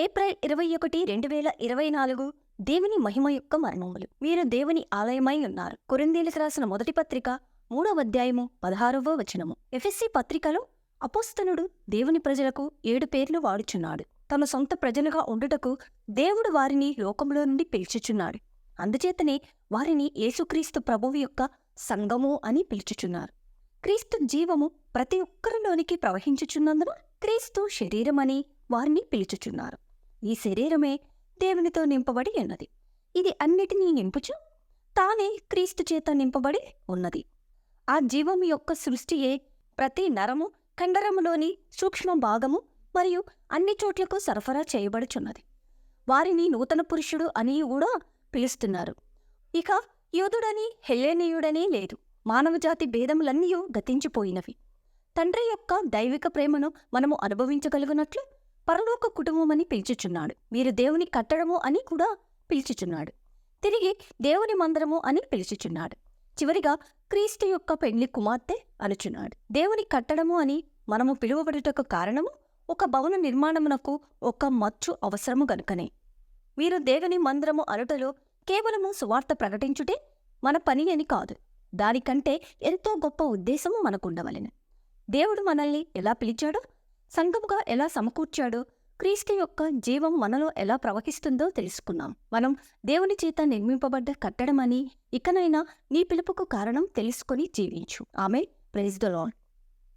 April 21, 2024 దేవుని మహిమ యొక్క మర్మములు. మీరు దేవుని ఆలయమై ఉన్నారు. కొరింథీయులకు రాసిన మొదటి పత్రిక 3వ అధ్యాయము 16వ వచనము. ఎఫెసీ పత్రికలో అపోస్తలుడు దేవుని ప్రజలకు 7 పేర్లు వాడుచున్నాడు. తమ సొంత ప్రజలుగా ఉండుటకు దేవుడు వారిని లోకంలో నుండి పిలుచుచున్నాడు. అందుచేతనే వారిని యేసుక్రీస్తు ప్రభువు యొక్క సంఘము అని పిలుచుచున్నారు. క్రీస్తు జీవము ప్రతి ఒక్కరిలోనికి ప్రవహించుచున్నందున క్రీస్తు శరీరమని వారిని పిలుచుచున్నారు. ఈ శరీరమే దేవునితో నింపబడి ఉన్నది. ఇది అన్నిటినీ నింపుచు తానే క్రీస్తు చేత నింపబడి ఉన్నది. ఆ జీవము యొక్క సృష్టియే ప్రతి నరము, కండరములోని సూక్ష్మ భాగము మరియు అన్ని చోట్లకు సరఫరా చేయబడుచున్నది. వారిని నూతన పురుషుడు అని కూడా పిలుస్తున్నారు. ఇక యూదుడని హెల్లెనీయుడని లేదు. మానవజాతి భేదములన్నీ గతించిపోయినవి. తండ్రి యొక్క దైవిక ప్రేమను మనము అనుభవించగలుగునట్లు పరలోక కుటుంబమని పిలుచుచున్నాడు. మీరు దేవుని కట్టడము అని కూడా పిలుచుచున్నాడు. తిరిగి దేవుని మందిరము అని పిలుచుచున్నాడు. చివరిగా క్రీస్తు యొక్క పెండ్లి కుమార్తె అనుచున్నాడు. దేవుని కట్టడము అని మనము పిలువబడుటకు కారణము ఒక భవన నిర్మాణమునకు ఒక మచ్చు అవసరము గనుకనే. మీరు దేవుని మందిరము అనుటలో కేవలము సువార్త ప్రకటించుటే మన పని అని కాదు. దానికంటే ఎంతో గొప్ప ఉద్దేశము మనకుండవలెను. దేవుడు మనల్ని ఎలా పిలిచాడో, సంఘముగా ఎలా సమకూర్చాడో, క్రీస్తు యొక్క జీవం మనలో ఎలా ప్రవహిస్తుందో తెలుసుకున్నాం. మనం దేవుని చేత నిర్మింపబడ్డ కట్టడమని ఇకనైనా నీ పిలుపుకు కారణం తెలుసుకొని జీవించు. ఆమేన్. Praise the lord.